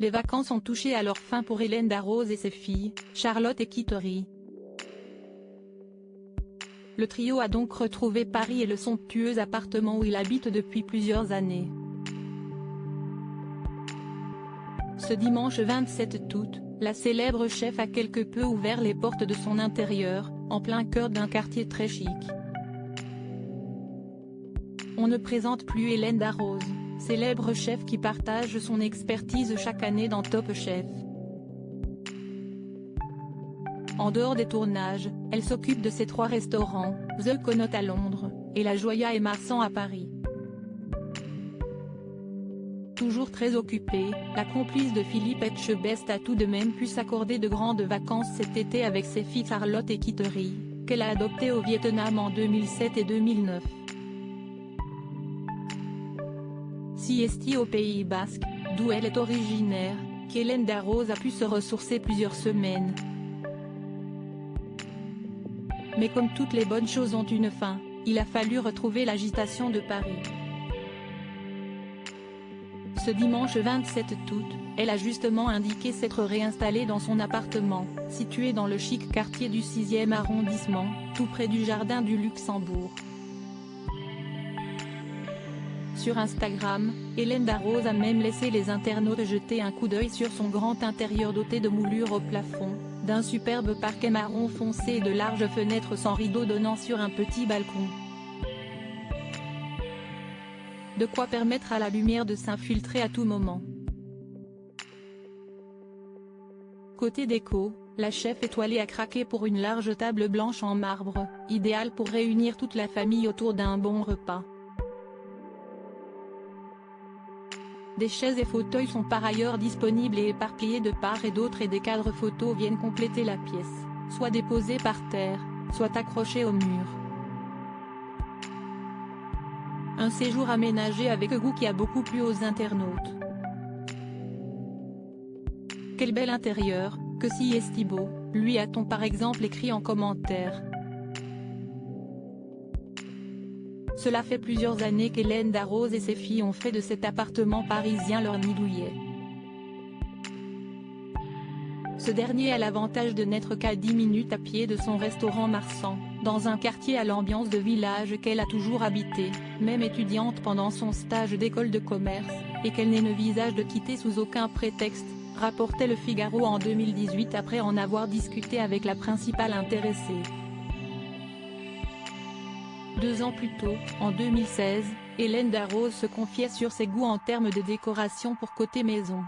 Les vacances ont touché à leur fin pour Hélène Darroze et ses filles, Charlotte et Kittery. Le trio a donc retrouvé Paris et le somptueux appartement où il habite depuis plusieurs années. Ce dimanche 27 août, la célèbre chef a quelque peu ouvert les portes de son intérieur, en plein cœur d'un quartier très chic. On ne présente plus Hélène Darroze, célèbre chef qui partage son expertise chaque année dans Top Chef. En dehors des tournages, elle s'occupe de ses 3 restaurants, The Connaught à Londres, et la Joya et Marsan à Paris. Toujours très occupée, la complice de Philippe Etchebest a tout de même pu s'accorder de grandes vacances cet été avec ses filles Charlotte et Kittery, qu'elle a adoptées au Vietnam en 2007 et 2009. Siesti au Pays Basque, d'où elle est originaire, qu'Hélène Darroze a pu se ressourcer plusieurs semaines. Mais comme toutes les bonnes choses ont une fin, il a fallu retrouver l'agitation de Paris. Ce dimanche 27 août, elle a justement indiqué s'être réinstallée dans son appartement, situé dans le chic quartier du 6e arrondissement, tout près du Jardin du Luxembourg. Sur Instagram, Hélène Darroze a même laissé les internautes jeter un coup d'œil sur son grand intérieur doté de moulures au plafond, d'un superbe parquet marron foncé et de larges fenêtres sans rideaux donnant sur un petit balcon. De quoi permettre à la lumière de s'infiltrer à tout moment. Côté déco, la chef étoilée a craqué pour une large table blanche en marbre, idéale pour réunir toute la famille autour d'un bon repas. Des chaises et fauteuils sont par ailleurs disponibles et éparpillés de part et d'autre et des cadres photos viennent compléter la pièce, soit déposés par terre, soit accrochés au mur. Un séjour aménagé avec goût qui a beaucoup plu aux internautes. Quel bel intérieur, que siesti beau, lui a-t-on par exemple écrit en commentaire. Cela fait plusieurs années qu'Hélène Darroze et ses filles ont fait de cet appartement parisien leur nid douillet. Ce dernier a l'avantage de n'être qu'à 10 minutes à pied de son restaurant Marsan, dans un quartier à l'ambiance de village qu'elle a toujours habité, même étudiante pendant son stage d'école de commerce, et qu'elle n'envisage de quitter sous aucun prétexte, rapportait Le Figaro en 2018 après en avoir discuté avec la principale intéressée. 2 ans plus tôt, en 2016, Hélène Darroze se confiait sur ses goûts en termes de décoration pour côté maison.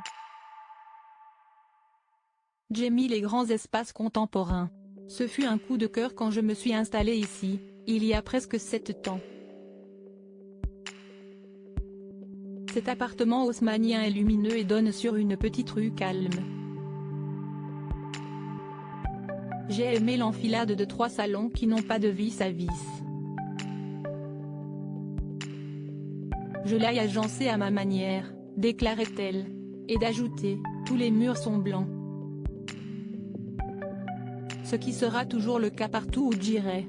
J'aime les grands espaces contemporains. Ce fut un coup de cœur quand je me suis installée ici, il y a presque 7 ans. Cet appartement haussmannien est lumineux et donne sur une petite rue calme. J'ai aimé l'enfilade de 3 salons qui n'ont pas de vis à vis. Je l'ai agencé à ma manière, déclarait-elle, et d'ajouter, tous les murs sont blancs. Ce qui sera toujours le cas partout où j'irai.